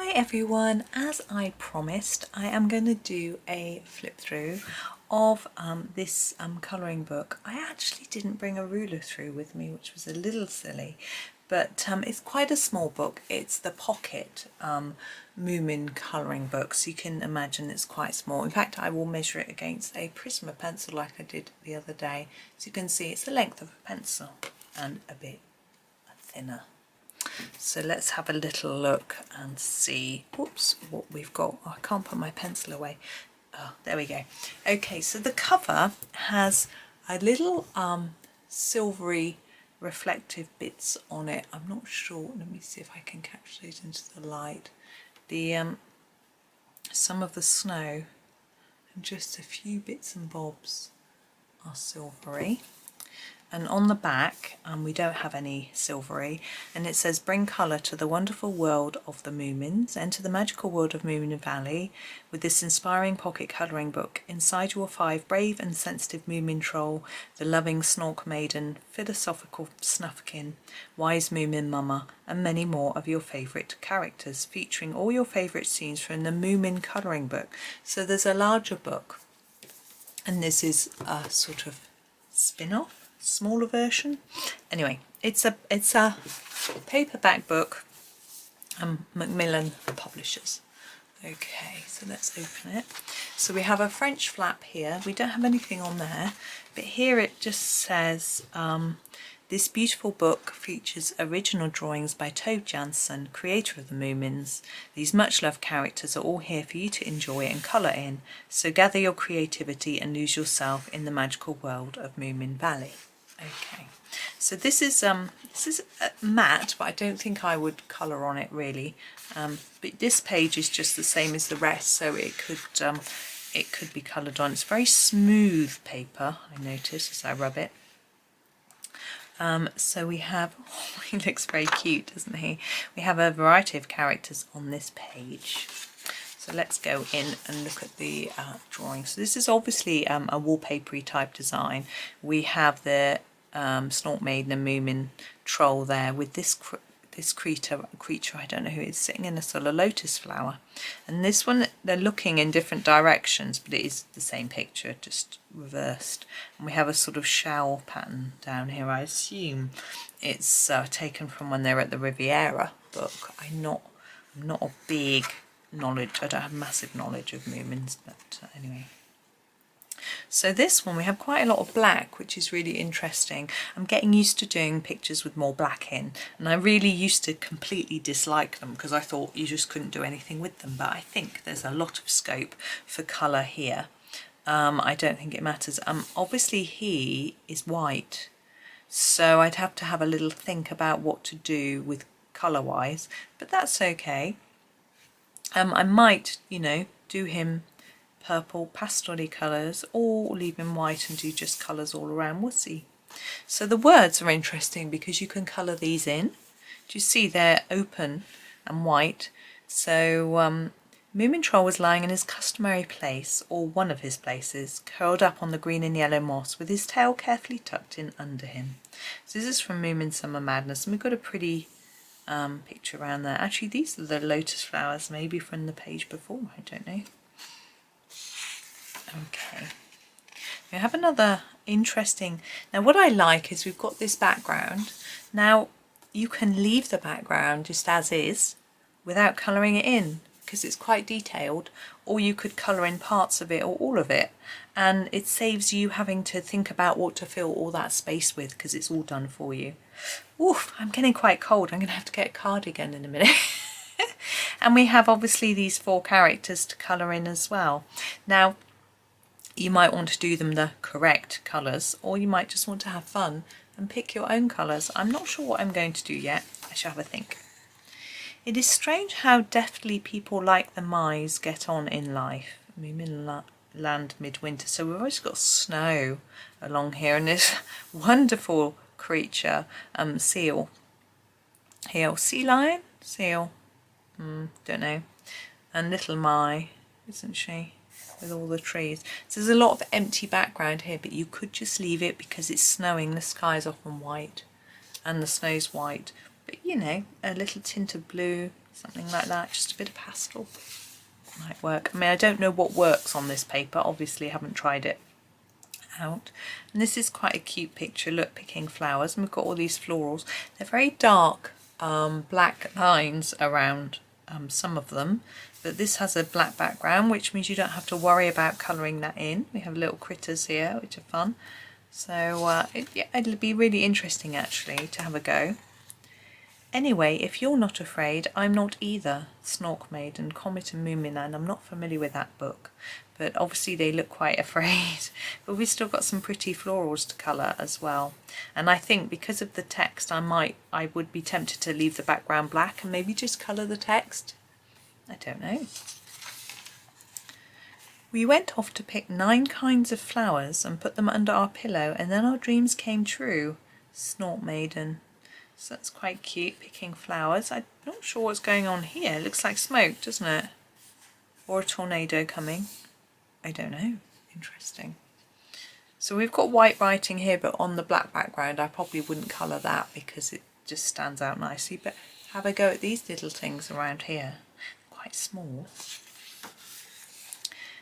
Hi everyone, as I promised I am going to do a flip through of this colouring book. I actually didn't bring a ruler through with me, which was a little silly, but it's quite a small book. It's the pocket Moomin colouring book, so you can imagine it's quite small. In fact, I will measure it against a Prisma pencil like I did the other day, so you can see it's the length of a pencil and a bit thinner. So let's have a little look and see, whoops, what we've got. Oh, I can't put my pencil away. Oh, there we go. Okay, so the cover has a little silvery reflective bits on it. I'm not sure, let me see if I can catch those into the light. The some of the snow and just a few bits and bobs are silvery. And on the back, we don't have any silvery, and it says, bring colour to the wonderful world of the Moomins. Enter the magical world of Moomin Valley with this inspiring pocket colouring book. Inside you will find brave and sensitive Moomin troll, the loving Snork maiden, philosophical Snufkin, wise Moomin mama, and many more of your favourite characters, featuring all your favourite scenes from the Moomin colouring book. So there's a larger book, and this is a sort of spin-off. Smaller version. Anyway, it's a paperback book, Macmillan Publishers. Okay, so let's open it. So we have a French flap here. We don't have anything on there, but here it just says, this beautiful book features original drawings by Tove Jansson, creator of the Moomins. These much-loved characters are all here for you to enjoy and colour in, so gather your creativity and lose yourself in the magical world of Moomin Valley. Okay, so this is matte, but I don't think I would colour on it really. But this page is just the same as the rest, so it could be coloured on. It's very smooth paper, I notice as I rub it. So we have, oh, he looks very cute, doesn't he? We have a variety of characters on this page. So let's go in and look at the drawing. So this is obviously a wallpapery type design. We have the Snork Maiden and Moomin troll there with this creature, I don't know who it is, sitting in a sort of lotus flower. And this one, they're looking in different directions, but it is the same picture, just reversed. And we have a sort of shower pattern down here. I assume it's taken from when they're at the Riviera book. I'm not a big knowledge, I don't have massive knowledge of Moomins, but anyway. So this one we have quite a lot of black, which is really interesting. I'm getting used to doing pictures with more black in, and I really used to completely dislike them because I thought you just couldn't do anything with them, but I think there's a lot of scope for colour here. I don't think it matters. Obviously he is white, so I'd have to have a little think about what to do with colour wise, but that's okay. I might, you know, do him purple pastel-y colours or leave him white and do just colours all around. We'll see. So the words are interesting because you can colour these in. Do you see they're open and white? So Moomin Troll was lying in his customary place, or one of his places, curled up on the green and yellow moss with his tail carefully tucked in under him. So this is from Moomin Summer Madness, and we've got a pretty picture around there. Actually, these are the lotus flowers, maybe from the page before, I don't know. Okay, we have another interesting, now what I like is we've got this background. Now you can leave the background just as is without colouring it in because it's quite detailed, or you could colour in parts of it or all of it, and it saves you having to think about what to fill all that space with because it's all done for you. Oof, I'm getting quite cold. I'm going to have to get a cardigan in a minute. And we have obviously these 4 characters to colour in as well. Now you might want to do them the correct colours, or you might just want to have fun and pick your own colours. I'm not sure what I'm going to do yet. I shall have a think. It is strange how deftly people like the mice get on in life. Moomin land midwinter. So we've always got snow along here, and this wonderful creature, seal. Here, sea lion? Seal. Don't know. And little Mai, isn't she? With all the trees. So there's a lot of empty background here, but you could just leave it because it's snowing. The sky's often white and the snow's white, but you know, a little tint of blue, something like that, just a bit of pastel might work. I mean, I don't know what works on this paper, obviously I haven't tried it out. And this is quite a cute picture, look, picking flowers, and we've got all these florals. They're very dark black lines around some of them, but this has a black background, which means you don't have to worry about colouring that in. We have little critters here which are fun, so it'll be really interesting actually to have a go. Anyway, if you're not afraid, I'm not either. Snork Maiden, Comet and Moomin, and I'm not familiar with that book, but obviously they look quite afraid. But we've still got some pretty florals to colour as well. And I think because of the text, I would be tempted to leave the background black and maybe just colour the text. I don't know. We went off to pick 9 kinds of flowers and put them under our pillow, and then our dreams came true. Snort Maiden. So that's quite cute, picking flowers. I'm not sure what's going on here. It looks like smoke, doesn't it? Or a tornado coming. I don't know. Interesting. So we've got white writing here, but on the black background I probably wouldn't colour that because it just stands out nicely. But have a go at these little things around here. Quite small.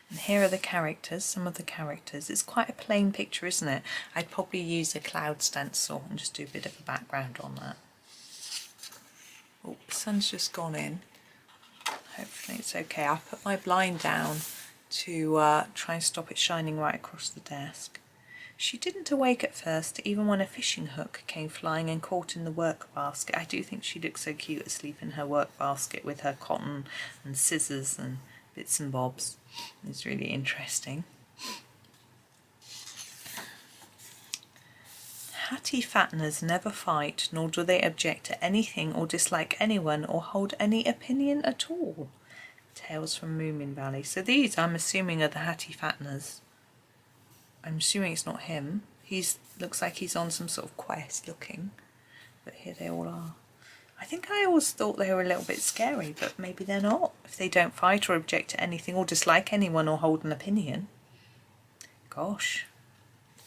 And here are the characters, some of the characters. It's quite a plain picture, isn't it? I'd probably use a cloud stencil and just do a bit of a background on that. Oh, the sun's just gone in. Hopefully it's okay. I'll put my blind down to try and stop it shining right across the desk. She didn't awake at first, even when a fishing hook came flying and caught in the work basket. I do think she looks so cute asleep in her work basket with her cotton and scissors and bits and bobs. It's really interesting. Hattie fatteners never fight, nor do they object to anything or dislike anyone or hold any opinion at all. Tales from Moomin Valley. So these, I'm assuming, are the Hattie fatteners. I'm assuming it's not him. Looks like he's on some sort of quest looking, but here they all are. I think I always thought they were a little bit scary, but maybe they're not. If they don't fight or object to anything or dislike anyone or hold an opinion. Gosh,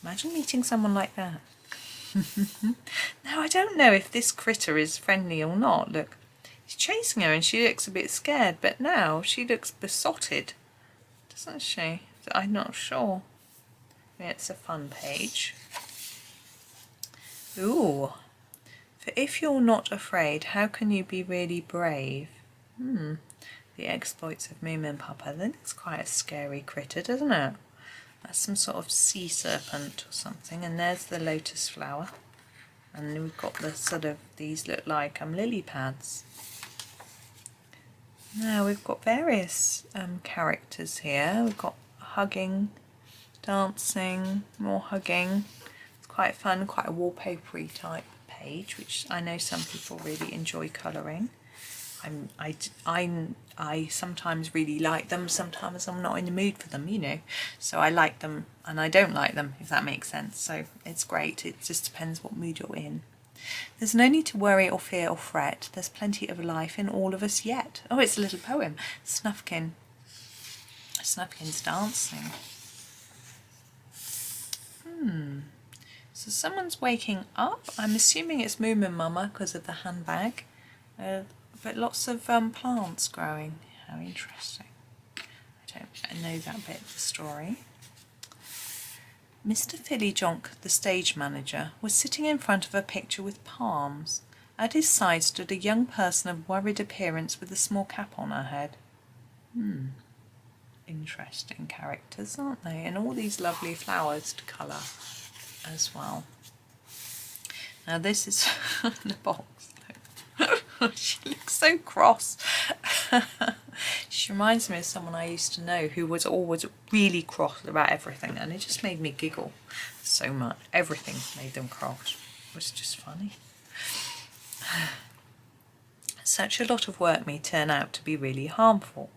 imagine meeting someone like that. Now, I don't know if this critter is friendly or not. Look, he's chasing her and she looks a bit scared, but now she looks besotted, doesn't she? I'm not sure. I mean, it's a fun page. Ooh. For if you're not afraid, how can you be really brave? The exploits of Moomin Papa. Then it's quite a scary critter, doesn't it? That's some sort of sea serpent or something. And there's the lotus flower. And we've got the sort of, these look like lily pads. Now we've got various characters here. We've got hugging, dancing, more hugging. It's quite fun, quite a wallpapery type page, which I know some people really enjoy colouring. I sometimes really like them, sometimes I'm not in the mood for them, you know. So I like them and I don't like them, if that makes sense. So it's great, it just depends what mood you're in. There's no need to worry or fear or fret. There's plenty of life in all of us yet. Oh, it's a little poem. Snufkin. Snufkin's dancing. So someone's waking up. I'm assuming it's Moomin Mama because of the handbag. But lots of plants growing. How interesting. I know that bit of the story. Mr. Fillyjonk, the stage manager, was sitting in front of a picture with palms. At his side stood a young person of worried appearance with a small cap on her head. Interesting characters, aren't they? And all these lovely flowers to colour as well. Now this is the box. She looks so cross. She reminds me of someone I used to know who was always really cross about everything, and it just made me giggle so much. Everything made them cross. It was just funny. Such a lot of work may turn out to be really harmful.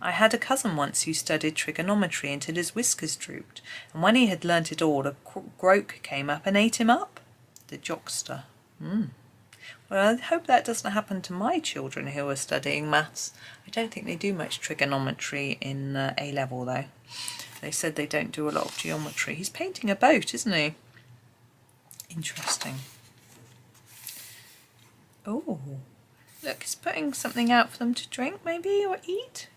I had a cousin once who studied trigonometry until his whiskers drooped, and when he had learnt it all, a groke came up and ate him up. The jockster. Well, I hope that doesn't happen to my children who are studying maths. I don't think they do much trigonometry in A-level, though. They said they don't do a lot of geometry. He's painting a boat, isn't he? Interesting. Oh, Look, it's putting something out for them to drink maybe or eat.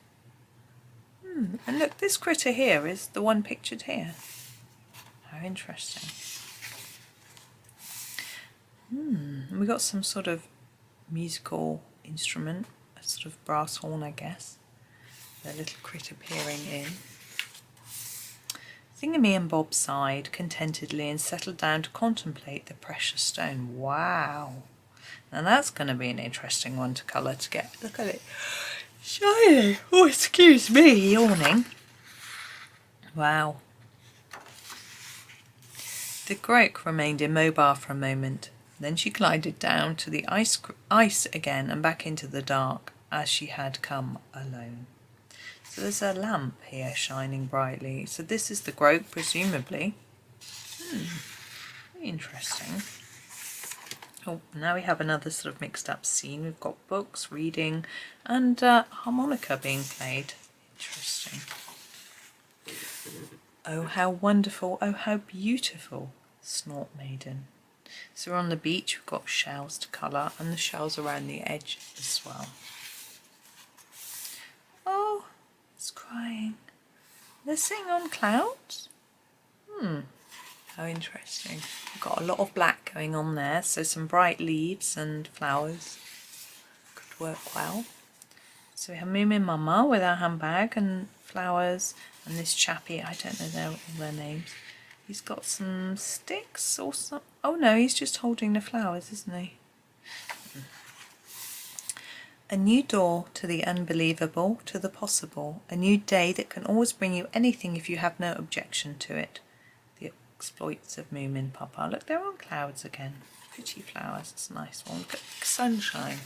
And look, this critter here is the one pictured here. How interesting. And we got some sort of musical instrument, a sort of brass horn, I guess. The little critter peering in. Thingamy and Bob sighed contentedly and settled down to contemplate the precious stone. Wow. Now that's going to be an interesting one to colour to get. Look at it. Shiny. Oh, excuse me, yawning. Wow. The Groke remained immobile for a moment. Then she glided down to the ice again and back into the dark as she had come alone. So there's a lamp here shining brightly. So this is the Groke, presumably. Interesting. Oh, now we have another sort of mixed up scene. We've got books, reading, and harmonica being played. Interesting. Oh, how wonderful. Oh, how beautiful. Snort Maiden. So we're on the beach. We've got shells to colour, and the shells around the edge as well. Oh, it's crying. They're sitting on clouds? How interesting. We've got a lot of black going on there, so some bright leaves and flowers could work well. So we have Moomin Mama with our handbag and flowers, and this chappie, I don't know all their names. He's got some sticks or some. Oh no, he's just holding the flowers, isn't he? A new door to the unbelievable, to the possible. A new day that can always bring you anything if you have no objection to it. The exploits of Moomin Papa. Look, they're on clouds again. Pretty flowers. It's a nice one. Look, sunshine.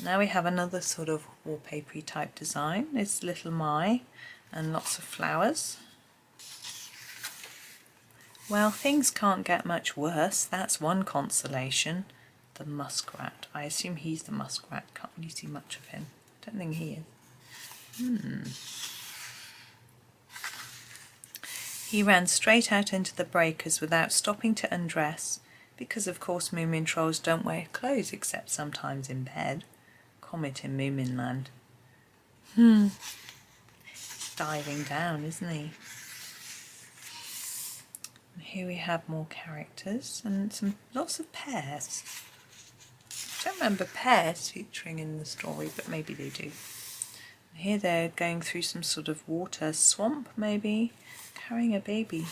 Now we have another sort of wallpapery type design. It's Little Mai and lots of flowers. Well, things can't get much worse. That's one consolation. The muskrat. I assume he's the muskrat. Can't really see much of him. Don't think he is. He ran straight out into the breakers without stopping to undress, because of course Moomin trolls don't wear clothes except sometimes in bed. Comet in Moomin land. He's diving down, isn't he? And here we have more characters and lots of pears. I don't remember pears featuring in the story, but maybe they do. And here they're going through some sort of water swamp, maybe, carrying a baby.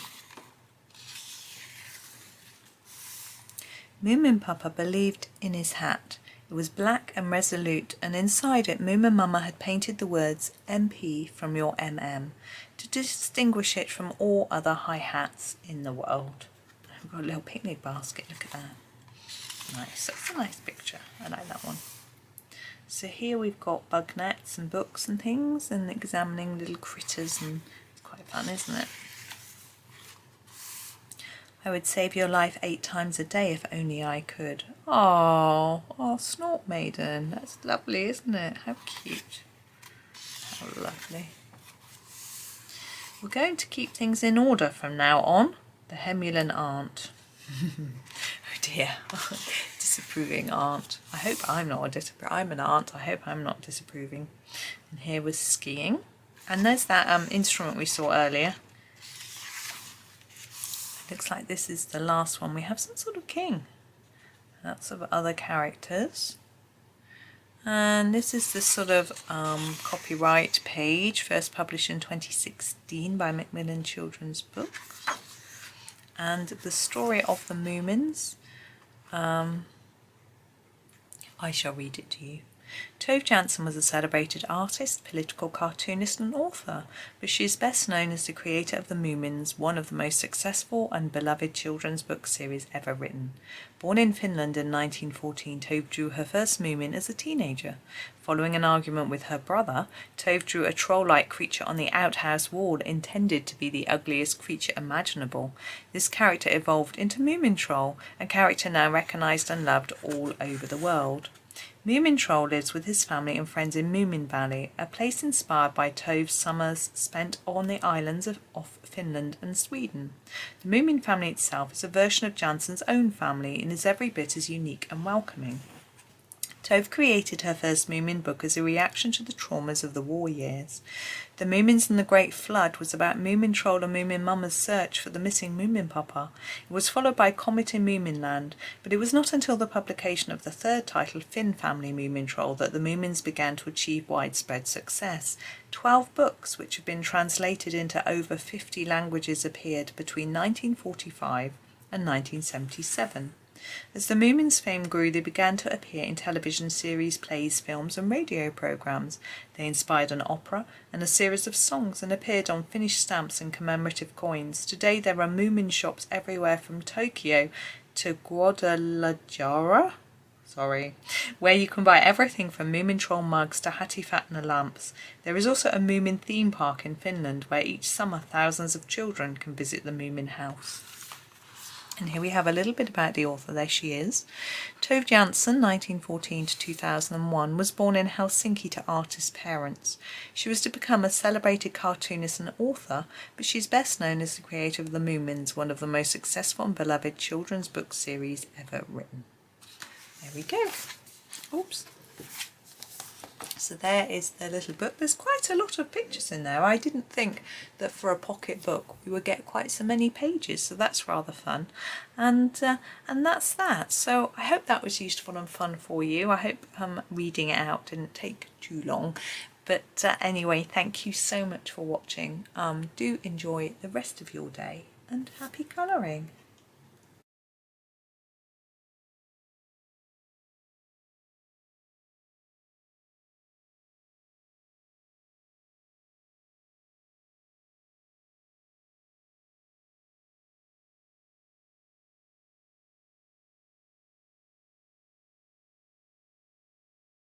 Moomin Papa believed in his hat. It was black and resolute, and inside it Moomin Mama had painted the words MP from your MM to distinguish it from all other high hats in the world. We've got a little picnic basket, look at that. Nice, that's a nice picture. I like that one. So here we've got bug nets and books and things and examining little critters, and it's quite fun, isn't it? I would save your life 8 times a day if only I could. Oh, Snort Maiden. That's lovely, isn't it? How cute. How lovely. We're going to keep things in order from now on. The Hemulan aunt. Oh dear. Disapproving aunt. I hope I'm not I'm an aunt. I hope I'm not disapproving. And here was skiing. And there's that instrument we saw earlier. Looks like this is the last one. We have some sort of king. Lots of other characters. And this is the sort of copyright page, first published in 2016 by Macmillan Children's Books. And the story of the Moomins. I shall read it to you. Tove Jansson was a celebrated artist, political cartoonist and author, but she is best known as the creator of The Moomins, one of the most successful and beloved children's book series ever written. Born in Finland in 1914, Tove drew her first Moomin as a teenager. Following an argument with her brother, Tove drew a troll-like creature on the outhouse wall intended to be the ugliest creature imaginable. This character evolved into Moomin Troll, a character now recognised and loved all over the world. Moomin Troll lives with his family and friends in Moomin Valley, a place inspired by Tove's summers spent on the islands of Finland and Sweden. The Moomin family itself is a version of Jansson's own family and is every bit as unique and welcoming. Tove created her first Moomin book as a reaction to the traumas of the war years. The Moomins and the Great Flood was about Moomin Troll and Moomin Mama's search for the missing Moomin Papa. It was followed by Comet in Moominland, but it was not until the publication of the third title, Finn Family Moomin Troll, that the Moomins began to achieve widespread success. 12 books, which have been translated into over 50 languages, appeared between 1945 and 1977. As the Moomins' fame grew, they began to appear in television series, plays, films and radio programmes. They inspired an opera and a series of songs and appeared on Finnish stamps and commemorative coins. Today there are Moomin shops everywhere from Tokyo to Guadalajara, where you can buy everything from Moomin Troll mugs to Hattifatna lamps. There is also a Moomin theme park in Finland where each summer thousands of children can visit the Moomin house. And here we have a little bit about the author. There she is. Tove Jansson, 1914 to 2001, was born in Helsinki to artist parents. She was to become a celebrated cartoonist and author, but she's best known as the creator of The Moomins, one of the most successful and beloved children's book series ever written. There we go. Oops. So there is the little book. There's quite a lot of pictures in there. I didn't think that for a pocket book we would get quite so many pages, so that's rather fun. And that's that. So I hope that was useful and fun for you. I hope reading it out didn't take too long. But anyway, thank you so much for watching. Do enjoy the rest of your day and happy colouring.